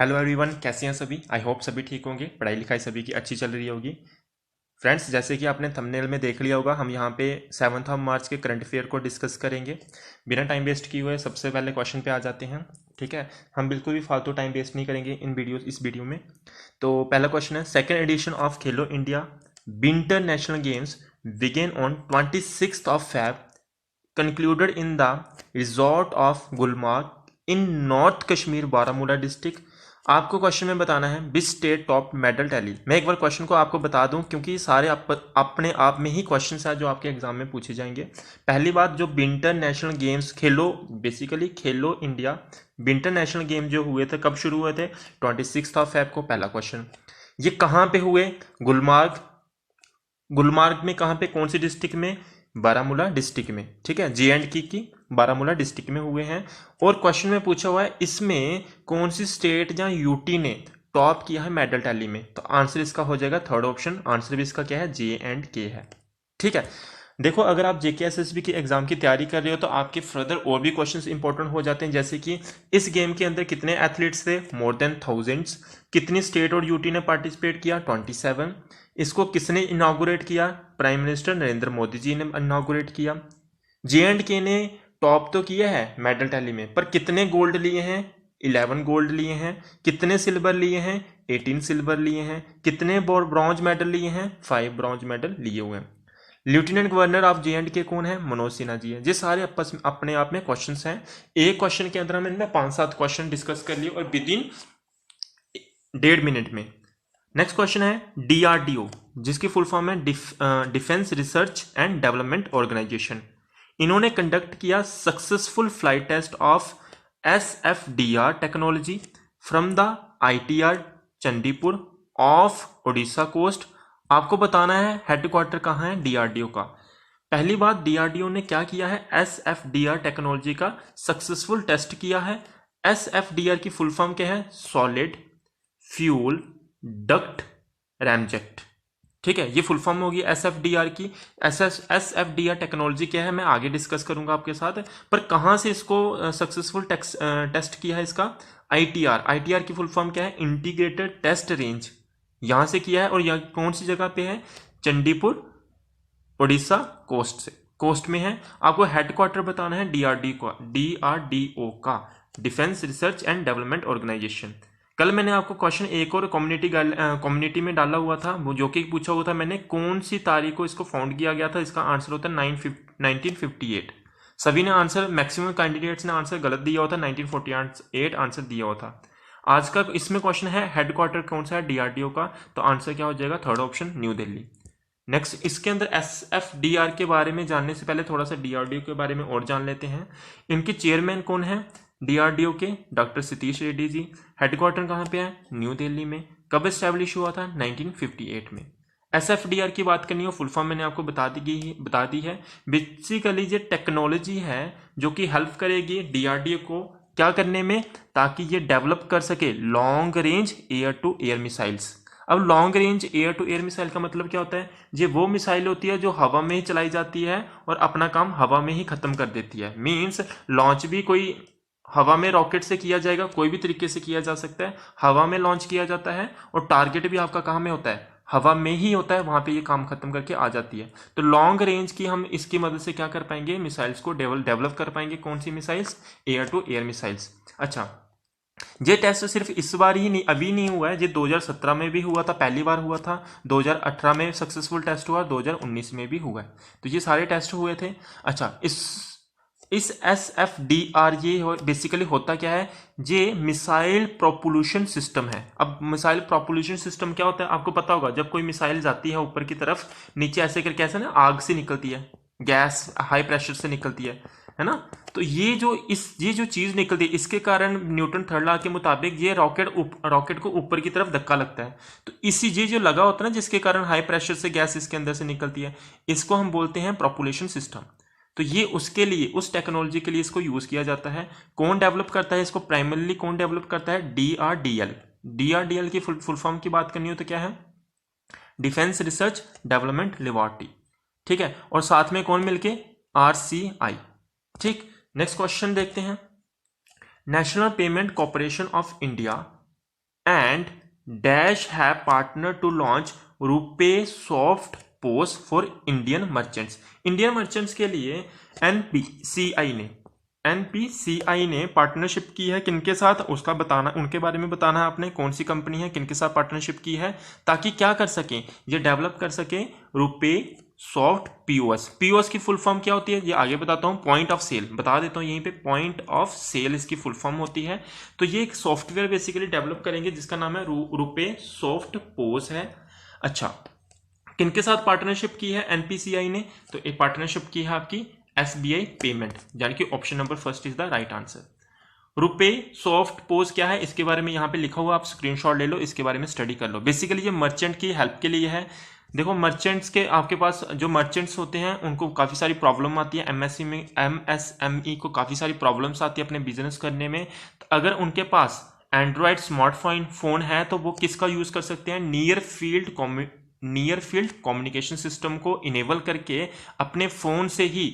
Hello everyone, कैसे हैं सभी। आई होप सभी ठीक होंगे, पढ़ाई लिखाई सभी की अच्छी चल रही होगी। फ्रेंड्स, जैसे कि आपने थंबनेल में देख लिया होगा, हम यहाँ पे 7 मार्च के करंट अफेयर को डिस्कस करेंगे। बिना टाइम वेस्ट किए हुए सबसे पहले क्वेश्चन पे आ जाते हैं। ठीक है, हम बिल्कुल भी फालतू टाइम वेस्ट नहीं करेंगे इस वीडियो में। तो पहला क्वेश्चन है, second edition of Khelo India winter national games began on 26 Feb concluded in the resort of Gulmarg in north Kashmir Baramulla district. आपको क्वेश्चन में बताना है which state top medal tally. मैं एक बार क्वेश्चन को आपको बता दूं क्योंकि सारे अपने आप में ही क्वेश्चन है जो आपके एग्जाम में पूछे जाएंगे। पहली बात, जो विंटर नेशनल गेम्स खेलो, बेसिकली खेलो इंडिया विंटर नेशनल गेम जो हुए थे, कब शुरू हुए थे? 26 Feb को। पहला क्वेश्चन, ये कहाँ पे हुए? गुलमार्ग। गुलमार्ग में कहाँ पे, कौन सी डिस्ट्रिक्ट में? बारामूला डिस्ट्रिक्ट में। ठीक है, J&K की बारामूला डिस्ट्रिक्ट में हुए हैं। और क्वेश्चन में पूछा हुआ है इसमें कौन सी स्टेट या यूटी ने टॉप किया है मेडल टैली में, तो आंसर इसका हो जाएगा थर्ड ऑप्शन। आंसर भी इसका क्या है? J&K है। ठीक है, देखो अगर आप JK SSB की एग्जाम की तैयारी कर रहे हो तो आपके फर्दर और भी क्वेश्चंस इंपॉर्टेंट हो जाते हैं, जैसे कि इस गेम के अंदर कितने एथलीट्स थे? More than thousands. कितनी स्टेट और यूटी ने पार्टिसिपेट किया? 27। इसको किसने इनॉग्रेट किया? प्राइम मिनिस्टर नरेंद्र मोदी जी ने इनॉग्रेट किया। J&K ने टॉप तो किया है मेडल टैली में, पर कितने गोल्ड लिए हैं? 11 गोल्ड लिए हैं। कितने सिल्वर लिए हैं? 18 सिल्वर लिए हैं। कितने ब्रॉन्ज मेडल लिए हैं? 5 ब्रॉन्ज मेडल लिए हुए हैं। लेफ्टिनेंट गवर्नर ऑफ J&K कौन है? मनोज सिन्हा जी है। ये सारे आपस में अपने आप में क्वेश्चंस हैं। एक क्वेश्चन के अंदर हमने 5-7 क्वेश्चन डिस्कस कर लिए और विद इन 1.5 मिनट में। नेक्स्ट क्वेश्चन है DRDO, जिसकी फुल फॉर्म है defence research and development organisation. इन्होंने कंडक्ट किया successful flight test of SFDR technology from the ITR Chandipur of Odisha coast. आपको बताना है हेडक्वार्टर कहाँ है DRDO का। पहली बात, DRDO ने क्या किया है? SFDR टेक्नोलॉजी का सक्सेसफुल टेस्ट किया है। SFDR की फुल फॉर्म क्या है? Solid fuel duct ramjet. ठीक है, ये फुल फॉर्म होगी SFDR की। SFDR टेक्नोलॉजी क्या है मैं आगे डिस्कस करूंगा आपके साथ, पर कहां से इसको सक्सेसफुल टेस्ट किया है इसका? ITR की फुल फॉर्म क्या है? Integrated test range. यहां से किया है और यह कौन सी जगह पे है? चंडीपुर ओडिशा कोस्ट में है। आपको हेडक्वार्टर बताना है DRDO का, defence research and development organisation. कल मैंने आपको क्वेश्चन एक और कम्युनिटी में डाला हुआ था, जो कि पूछा हुआ था मैंने, कौन सी तारीख को इसको फाउंड किया गया था। इसका आंसर होता है 1958। सभी ने आंसर, मैक्सिमम कैंडिडेट्स ने आंसर गलत दिया होता, 1948 आंसर दिया हुआ था। आज का इसमें क्वेश्चन है हेडक्वार्टर कौन सा है? DRDO का, तो आंसर क्या हो जाएगा? Third option, new Delhi. Next, इसके अंदर SFDR के बारे में जानने से पहले थोड़ा सा DRDO के बारे में और जान लेते हैं। इनके चेयरमैन कौन है DRDO के? डॉक्टर सतीश रेड्डी जी। हेडक्वार्टर कहाँ पे है? न्यू दिल्ली में। कब एस्टेब्लिश हुआ था? 1958 में। SFDR की बात करनी हो, फुल फॉर्म मैंने आपको बता दी है। बेसिकली ये टेक्नोलॉजी है जो कि हेल्प करेगी DRDO को क्या करने में, ताकि ये डेवलप कर सके long range air to air missiles. अब long range air to air missile का मतलब क्या होता है? ये वो मिसाइल होती है जो हवा में ही चलाई जाती है और अपना काम हवा में ही खत्म कर देती है। मींस लॉन्च भी कोई हवा में रॉकेट से किया जाएगा, कोई भी तरीके से किया जा सकता है, हवा में लॉन्च किया जाता है और टारगेट भी आपका कहाँ में होता है? हवा में ही होता है, वहां पे ये काम खत्म करके आ जाती है। तो लॉन्ग रेंज की हम इसकी मदद से क्या कर पाएंगे? मिसाइल्स को डेवलप कर पाएंगे। कौन सी missiles? Air to air missiles. अच्छा, ये टेस्ट सिर्फ इस बार ही नहीं, अभी नहीं हुआ है, ये 2017 में भी हुआ था, पहली बार हुआ था, 2018 में सक्सेसफुल टेस्ट हुआ, 2019 में भी हुआ है। तो ये सारे टेस्ट हुए थे। अच्छा, इस SFDR ये बेसिकली होता क्या है? ये मिसाइल प्रोपल्यूशन सिस्टम है। अब मिसाइल प्रोपल्यूशन सिस्टम क्या होता है आपको पता होगा। जब कोई मिसाइल जाती है ऊपर की तरफ, नीचे ऐसे करके ऐसे ना आग से निकलती है, गैस हाई प्रेशर से निकलती है ना। तो ये जो चीज निकलती है, इसके कारण न्यूटन थर्ड लॉ के मुताबिक ये रॉकेट को ऊपर की तरफ धक्का लगता है। तो इसी ये जो लगा होता है ना, जिसके कारण हाई प्रेशर से गैस इसके अंदर से निकलती है, इसको हम बोलते हैं प्रोपल्यूशन सिस्टम। तो ये उसके लिए, उस टेक्नोलॉजी के लिए इसको यूज किया जाता है। कौन डेवलप करता है इसको? प्राइमरली कौन डेवलप करता है? DRDL की फुल फॉर्म की बात करनी हो तो क्या है? Defence research development laboratory. ठीक है, और साथ में कौन मिलके? RCI। ठीक, नेक्स्ट क्वेश्चन देखते हैं। National payment corporation of India and dash have partner to launch RuPay soft POS for Indian merchants. Indian merchants के लिए एनपीसीआई ने पार्टनरशिप की है किनके साथ, उसका बताना, उनके बारे में बताना है आपने, कौन सी कंपनी है, किनके साथ पार्टनरशिप की है, ताकि क्या कर सकें, ये डेवलप कर सके रुपे सॉफ्ट पीओएस। पीओएस की फुल फॉर्म क्या होती है ये आगे बताता हूं, पॉइंट ऑफ सेल बता देता हूं यहीं पे, पॉइंट ऑफ सेल इसकी फुल फॉर्म होती है। तो ये एक सॉफ्टवेयर बेसिकली डेवलप करेंगे जिसका नाम है रुपे सॉफ्ट पोस है। अच्छा, किनके साथ पार्टनरशिप की है एनपीसीआई ने, तो एक पार्टनरशिप की है आपकी एसबीआई पेमेंट, यानी कि option number first is the right answer. RuPay soft pose क्या है इसके बारे में यहाँ पे लिखा हुआ, आप स्क्रीनशॉट ले लो, इसके बारे में स्टडी कर लो। बेसिकली ये मर्चेंट की हेल्प के लिए है। देखो मर्चेंट्स के आपके पास जो मर्चेंट्स होते हैं उनको काफ़ी सारी प्रॉब्लम आती है, एमएसएमई को काफ़ी सारी प्रॉब्लम्स आती है अपने बिजनेस करने में। तो अगर उनके पास एंड्रॉयड स्मार्टफोन फोन है तो वो किसका यूज़ कर सकते हैं, नियर फील्ड कम्युनिकेशन सिस्टम को इनेबल करके अपने फ़ोन से ही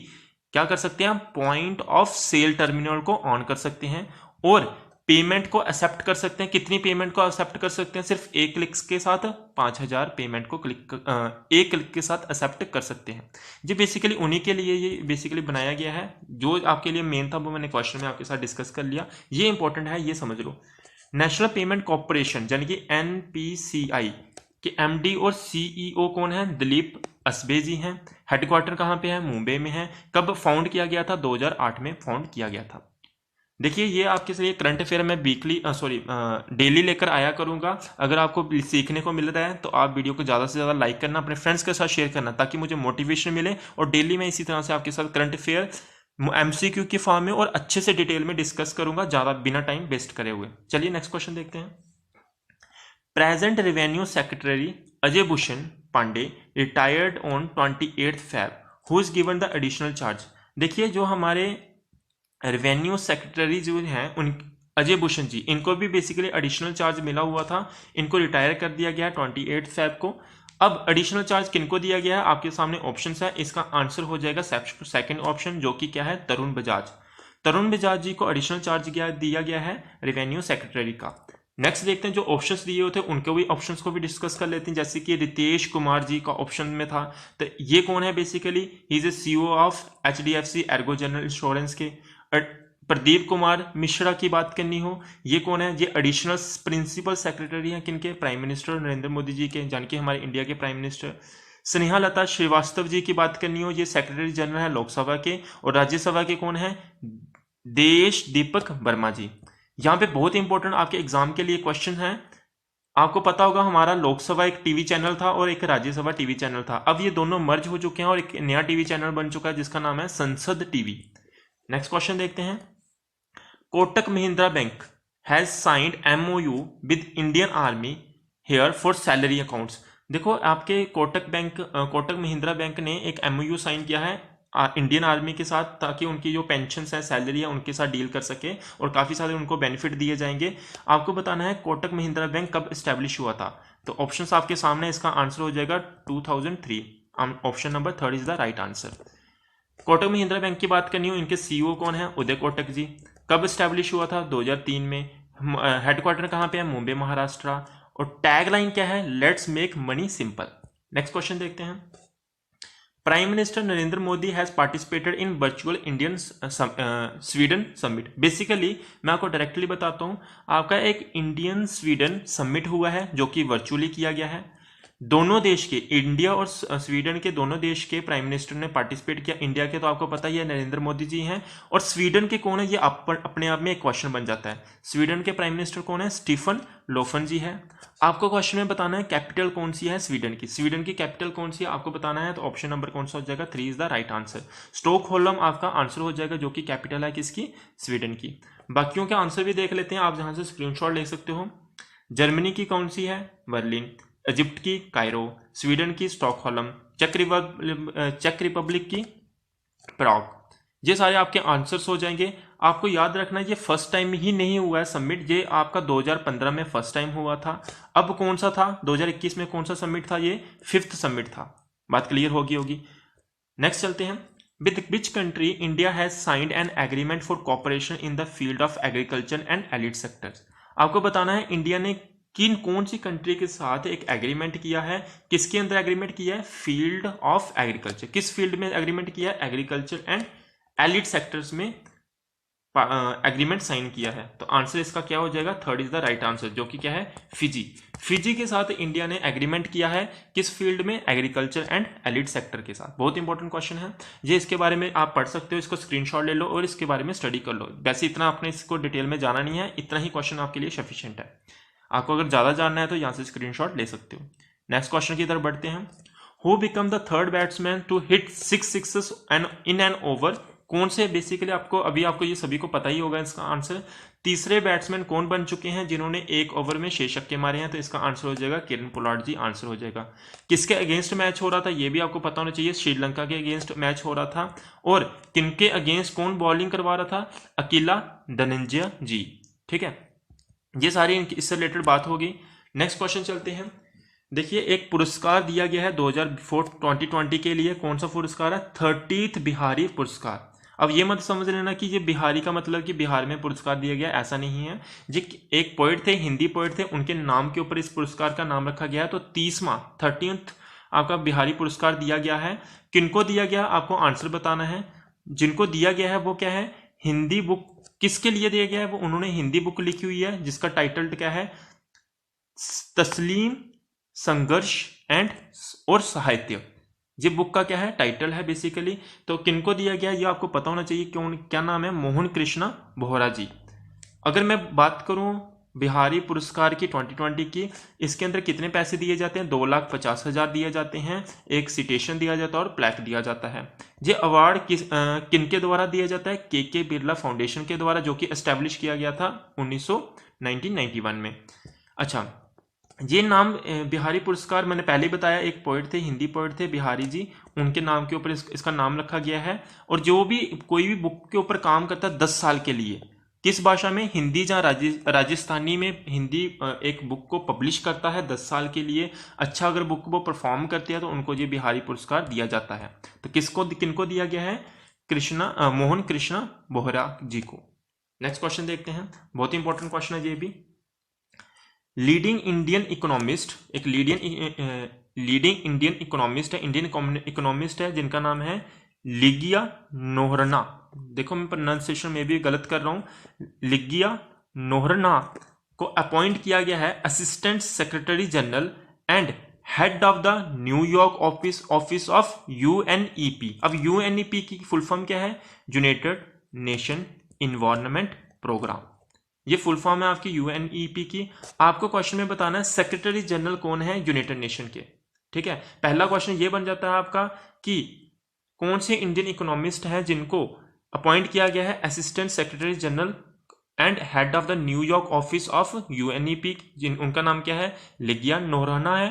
क्या कर सकते हैं, पॉइंट ऑफ सेल टर्मिनल को ऑन कर सकते हैं और पेमेंट को एक्सेप्ट कर सकते हैं। कितनी पेमेंट को एक्सेप्ट कर सकते हैं, सिर्फ एक क्लिक के साथ 5000 पेमेंट को एक क्लिक के साथ एक्सेप्ट कर सकते हैं। ये बेसिकली उन्हीं के लिए ये बेसिकली बनाया गया है। जो आपके लिए मेन था वो मैंने क्वेश्चन में आपके साथ डिस्कस कर लिया, ये इंपॉर्टेंट है, ये समझ लो। नेशनल पेमेंट कॉर्पोरेशन यानी कि एनपीसीआई के एमडी और सीईओ कौन है, दिलीप असबे जी हैं। हेडक्वार्टर कहाँ पे है, मुंबई में है। कब फाउंड किया गया था, 2008 में फाउंड किया गया था। देखिए ये आपके लिए करंट अफेयर में डेली लेकर आया करूंगा। अगर आपको सीखने को मिल रहा है तो आप वीडियो को ज़्यादा से ज़्यादा लाइक करना, अपने फ्रेंड्स के साथ शेयर करना, ताकि मुझे मोटिवेशन मिले। और डेली मैं इसी तरह से आपके साथ करंट अफेयर एमसीक्यू की फॉर्म में और अच्छे से डिटेल में डिस्कस करूंगा, ज़्यादा बिना टाइम वेस्ट करे हुए। चलिए नेक्स्ट क्वेश्चन देखते हैं। Present revenue secretary Ajay Bhushan Pandey retired on 28 Feb, who is given the additional charge. देखिए जो हमारे रेवेन्यू सेक्रेटरी जो हैं उन अजय भूषण जी, इनको भी बेसिकली एडिशनल चार्ज मिला हुआ था, इनको रिटायर कर दिया गया 28 Feb को। अब एडिशनल चार्ज किनको दिया गया है, आपके सामने ऑप्शन है, इसका आंसर हो जाएगा सेकंड ऑप्शन, जो कि क्या है, तरुण बजाज। तरुण बजाज जी को एडिशनल चार्ज दिया गया है रेवेन्यू सेक्रेटरी का। नेक्स्ट देखते हैं जो ऑप्शंस दिए हुए थे उनको भी, ऑप्शंस को भी डिस्कस कर लेते हैं। जैसे कि रितेश कुमार जी का ऑप्शन में था, तो ये कौन है, basically he is a CEO of HDFC Ergo general insurance के। प्रदीप कुमार मिश्रा की बात करनी हो, ये कौन है, ये एडिशनल प्रिंसिपल सेक्रेटरी हैं किनके, प्राइम मिनिस्टर नरेंद्र मोदी जी के, जान के हमारे इंडिया के प्राइम मिनिस्टर। स्नेहा लता श्रीवास्तव जी की बात करनी हो, ये सेक्रेटरी जनरल है लोकसभा के। और राज्यसभा के कौन है, देश दीपक वर्मा जी। यहाँ पे बहुत इंपॉर्टेंट आपके एग्जाम के लिए क्वेश्चन है। आपको पता होगा हमारा लोकसभा एक टीवी चैनल था और एक राज्यसभा टीवी चैनल था, अब ये दोनों मर्ज हो चुके हैं और एक नया टीवी चैनल बन चुका है जिसका नाम है संसद टीवी। नेक्स्ट क्वेश्चन देखते हैं। Kotak Mahindra bank has signed MOU with Indian army here for salary accounts. देखो आपके कोटक महिंद्रा बैंक ने एक एमओयू साइन किया है इंडियन आर्मी के साथ, ताकि उनकी जो पेंशन है, सैलरी है, उनके साथ डील कर सके और काफ़ी सारे उनको बेनिफिट दिए जाएंगे। आपको बताना है कोटक महिंद्रा बैंक कब स्टैब्लिश हुआ था, तो ऑप्शंस आपके सामने, इसका आंसर हो जाएगा 2003। Option number 3 is the right answer. Kotak Mahindra bank की बात करनी हो, इनके सीईओ कौन है, उदय कोटक जी। कब स्टैब्लिश हुआ था, 2003 में। हेडक्वार्टर कहाँ पे है, मुंबई महाराष्ट्र। और टैग लाइन क्या है, let's make money simple. Next question देखते हैं। Prime minister Narendra Modi has participated in virtual Indian Sweden summit. Basically मैं आपको डायरेक्टली बताता हूं, आपका एक इंडियन स्वीडन समिट हुआ है जो कि वर्चुअली किया गया है। दोनों देश के, इंडिया और स्वीडन के दोनों देश के प्राइम मिनिस्टर ने पार्टिसिपेट किया। इंडिया के तो आपको पता ही है नरेंद्र मोदी जी हैं, और स्वीडन के कौन है, ये अपने आप में एक क्वेश्चन बन जाता है। स्वीडन के प्राइम मिनिस्टर कौन है, स्टीफन लोफन जी है। आपको क्वेश्चन में बताना है कैपिटल कौन सी है स्वीडन की, स्वीडन की कैपिटल कौन सी है आपको बताना है, तो ऑप्शन नंबर कौन सा हो जाएगा, 3 is the right answer. Stockholm आपका आंसर हो जाएगा, जो कि कैपिटल है किसकी, स्वीडन की। बाकियों के आंसर भी देख लेते हैं, आप जहां से स्क्रीनशॉट ले सकते हो। जर्मनी की कौन सी है, बर्लिन। इजिप्ट की कायरो। स्वीडन की स्टॉकहोल्म। चेक रिपब्लिक की प्राग। ये सारे आपके आंसर्स हो जाएंगे। आपको याद रखना ये फर्स्ट टाइम ही नहीं हुआ है सबमिट, ये आपका 2015 में फर्स्ट टाइम हुआ था। अब कौन सा था, 2021 में कौन सा सबमिट था, ये 5th सबमिट था। बात क्लियर होगी। नेक्स्ट चलते हैं। With which country India has signed an agreement for cooperation in the field of agriculture and allied sectors. आपको बताना है इंडिया ने किन कौन सी कंट्री के साथ एक एग्रीमेंट किया है, किसके अंदर एग्रीमेंट किया है, फील्ड ऑफ एग्रीकल्चर, किस फील्ड में एग्रीमेंट किया है, एग्रीकल्चर एंड एलिड सेक्टर्स में एग्रीमेंट साइन किया है। तो आंसर इसका क्या हो जाएगा, third is the right answer, जो कि क्या है, फिजी। फिजी के साथ इंडिया ने एग्रीमेंट किया है, किस फील्ड में, एग्रीकल्चर एंड एलिड सेक्टर के साथ। बहुत इंपॉर्टेंट क्वेश्चन है ये, इसके बारे में आप पढ़ सकते हो, इसको स्क्रीनशॉट ले लो और इसके बारे में स्टडी कर लो। वैसे इतना आपने इसको डिटेल में जाना नहीं है, इतना ही क्वेश्चन आपके लिए सफिशिएंट है। आपको अगर ज्यादा जानना है तो यहां से स्क्रीनशॉट ले सकते हो। नेक्स्ट क्वेश्चन की तरफ बढ़ते हैं। Who become the third batsman to hit 6 sixes in an over. कौन से, बेसिकली आपको ये सभी को पता ही होगा इसका आंसर। तीसरे बैट्समैन कौन बन चुके हैं जिन्होंने एक ओवर में 6 छक्के मारे हैं, तो इसका आंसर हो जाएगा किरण पोलार्ड जी, आंसर हो जाएगा। किसके अगेंस्ट मैच हो रहा था ये भी आपको पता होना चाहिए, श्रीलंका के अगेंस्ट मैच हो रहा था। और किनके अगेंस्ट कौन बॉलिंग करवा रहा था, अकेला धनंजय जी। ठीक है, ये सारी इससे रिलेटेड बात होगी। नेक्स्ट क्वेश्चन चलते हैं। देखिए, एक पुरस्कार दिया गया है 2020 के लिए, कौन सा पुरस्कार है, 30th बिहारी पुरस्कार। अब ये मत समझ लेना कि ये बिहारी का मतलब कि बिहार में पुरस्कार दिया गया, ऐसा नहीं है जी। एक पोइट थे, हिंदी पोइट थे, उनके नाम के ऊपर इस पुरस्कार का नाम रखा गया है। तो 30th आपका बिहारी पुरस्कार दिया गया है। किनको दिया गया, आपको आंसर बताना है। जिनको दिया गया है वो क्या है, हिंदी बुक। किसके लिए दिया गया है, वो उन्होंने हिंदी बुक लिखी हुई है जिसका टाइटल क्या है, तस्लीम, संघर्ष एंड और साहित्य। ये बुक का क्या है, टाइटल है बेसिकली। तो किनको दिया गया ये आपको पता होना चाहिए, क्या नाम है, मोहन कृष्णा बोहरा जी। अगर मैं बात करूं बिहारी पुरस्कार की 2020 की, इसके अंदर कितने पैसे दिए जाते हैं, 2,50,000 दिए जाते हैं, एक सिटेशन दिया जाता है और प्लेक दिया जाता है। ये अवार्ड किनके द्वारा दिया जाता है, के बिरला फाउंडेशन के द्वारा, जो कि एस्टेब्लिश किया गया था 1991 में। अच्छा, ये नाम बिहारी पुरस्कार मैंने पहले ही बताया, एक पोइट थे, हिंदी पोइट थे बिहारी जी, उनके नाम के ऊपर इसका नाम रखा गया है। और जो भी कोई भी बुक के ऊपर काम करता है 10 साल के लिए, किस भाषा में, हिंदी या राजस्थानी में हिंदी एक बुक को पब्लिश करता है 10 साल के लिए, अच्छा अगर बुक वो परफॉर्म करती है तो उनको ये बिहारी पुरस्कार दिया जाता है। तो किनको दिया गया है, मोहन कृष्णा बोहरा जी को। नेक्स्ट क्वेश्चन देखते हैं, बहुत इंपॉर्टेंट क्वेश्चन है ये भी। लीडिंग इंडियन इकोनॉमिस्ट, एक लीडिंग इंडियन इकोनॉमिस्ट है, इंडियन इकोनॉमिस्ट है, जिनका नाम है लिगिया नोहरना। देखो मैं प्रोनाउंसिएशन में भी गलत कर रहा हूं, लिगिया नोहरना को अपॉइंट किया गया है assistant secretary general and head of the New York office of UNEP. अब यूएनईपी की फुल फॉर्म क्या है, यूनाइटेड नेशन इन्वायरमेंट प्रोग्राम। ये फुल फॉर्म है आपकी यूएनईपी की। आपको क्वेश्चन में बताना है सेक्रेटरी जनरल कौन है यूनाइटेड नेशन के। ठीक है, पहला क्वेश्चन ये बन जाता है आपका कि कौन से इंडियन इकोनॉमिस्ट हैं जिनको अपॉइंट किया गया है assistant secretary general and head of the New York office of UNEP, उनका नाम क्या है, लिगिया नोहराना है।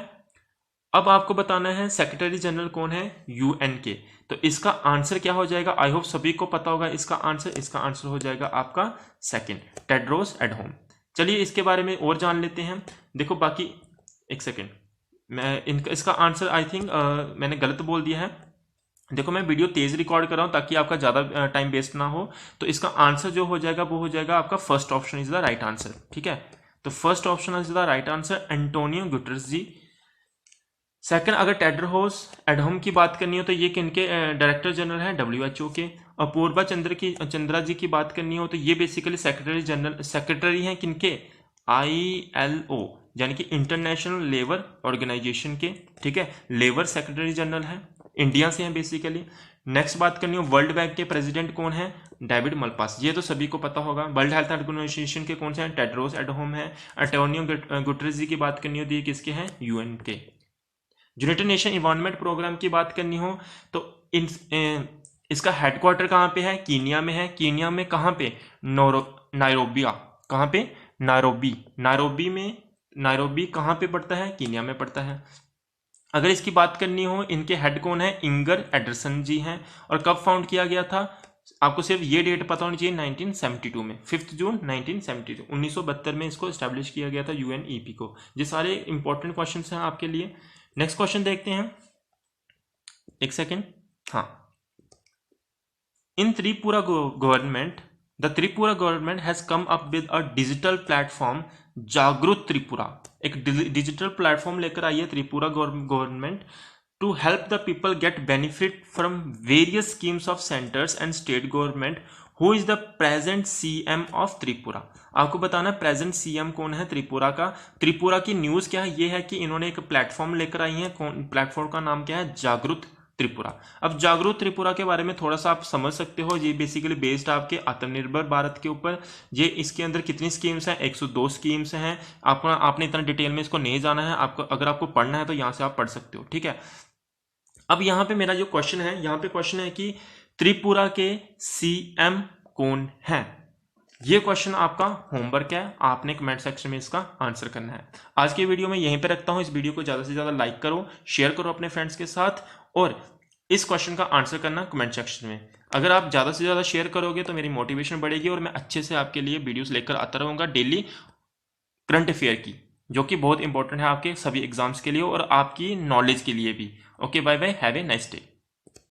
अब आपको बताना है सेक्रेटरी जनरल कौन है, यूएन के। तो इसका आंसर क्या हो जाएगा, आई होप सभी को पता होगा इसका आंसर हो जाएगा आपका सेकंड, टेड्रोस एडहोम। चलिए इसके बारे में और जान लेते हैं। देखो बाकी, एक सेकंड, मैं इसका आंसर आई थिंक मैंने गलत बोल दिया है। देखो मैं वीडियो तेज रिकॉर्ड कर रहा हूं ताकि आपका ज्यादा टाइम वेस्ट ना हो। तो इसका आंसर जो हो जाएगा वो हो जाएगा आपका first option is the right answer. ठीक है, तो first option is the right answer, Antonio Guterres ji. Second, अगर टेड्रोस एडहोम की बात करनी हो तो ये किनके डायरेक्टर जनरल हैं, WHO के। अपूर्वा चंद्रा जी की बात करनी हो तो ये बेसिकली सेक्रेटरी हैं किनके, ILO यानी कि इंटरनेशनल लेबर ऑर्गेनाइजेशन के। ठीक है, लेबर सेक्रेटरी जनरल है, इंडिया से हैं बेसिकली। नेक्स्ट बात करनी हो वर्ल्ड बैंक के प्रेसिडेंट कौन है, डेविड मलपास, ये तो सभी को पता होगा। वर्ल्ड हेल्थ ऑर्गेनाइजेशन के कौन से हैं, टेड्रोस एडहोम है। एंटोनियो गुटेरेस जी की बात करनी हो तो ये किसके हैं, UN के। यूनाइटेड नेशन इन्वायरमेंट प्रोग्राम की बात करनी हो तो इसका हेडक्वार्टर कहाँ पे है, कीनिया में है। कीनिया में कहाँ पे, नायरोबिया, कहाँ पे, नायरोबी कहाँ पे पड़ता है, कीनिया में पड़ता है। अगर इसकी बात करनी हो, इनके हेड कौन है, इंगर एडरसन जी हैं। और कब फाउंड किया गया था, आपको सिर्फ ये डेट पता होनी चाहिए, 1972 में, 5 जून 1972, 1972 में इसको एस्टेब्लिश किया गया था यूएनईपी को। ये सारे इंपॉर्टेंट क्वेश्चन हैं आपके लिए। नेक्स्ट क्वेश्चन देखते हैं, एक सेकेंड, हाँ। In Tripura government, the Tripura government has come up with a digital platform Jagruk Tripura, एक डिजिटल प्लेटफॉर्म लेकर आई है Tripura government to help the people get benefit from various schemes of centres and state government. Who is the present CM of Tripura? आपको बताना present CM कौन है त्रिपुरा का। त्रिपुरा की न्यूज क्या है, ये है कि इन्होंने एक प्लेटफॉर्म लेकर आई है, प्लेटफॉर्म का नाम क्या है, जागरूक त्रिपुरा। अब जागरूक त्रिपुरा के बारे में थोड़ा सा आप समझ सकते हो, ये बेसिकली बेस्ड आपके आत्मनिर्भर भारत के ऊपर। ये इसके अंदर कितनी स्कीम्स हैं, 102 स्कीम्स हैं। आपने इतना डिटेल में इसको नहीं जाना है, आपको अगर आपको पढ़ना है तो यहाँ से आप पढ़ सकते हो, ठीक है। अब यहाँ पे मेरा जो क्वेश्चन है, यहाँ पे क्वेश्चन है कि त्रिपुरा के सीएम कौन है। ये क्वेश्चन आपका होमवर्क है, आपने कमेंट सेक्शन में इसका आंसर करना है। आज की वीडियो में यहीं पे रखता हूं। इस वीडियो को ज्यादा से ज्यादा लाइक करो, शेयर करो अपने फ्रेंड्स के साथ, और इस क्वेश्चन का आंसर करना कमेंट सेक्शन में। अगर आप ज्यादा से ज्यादा शेयर करोगे तो मेरी मोटिवेशन बढ़ेगी और मैं अच्छे से आपके लिए वीडियोस लेकर आता रहूंगा डेली करंट अफेयर की, जो कि बहुत इंपॉर्टेंट है आपके सभी एग्जाम्स के लिए और आपकी नॉलेज के लिए भी। Okay, bye bye, have a nice day.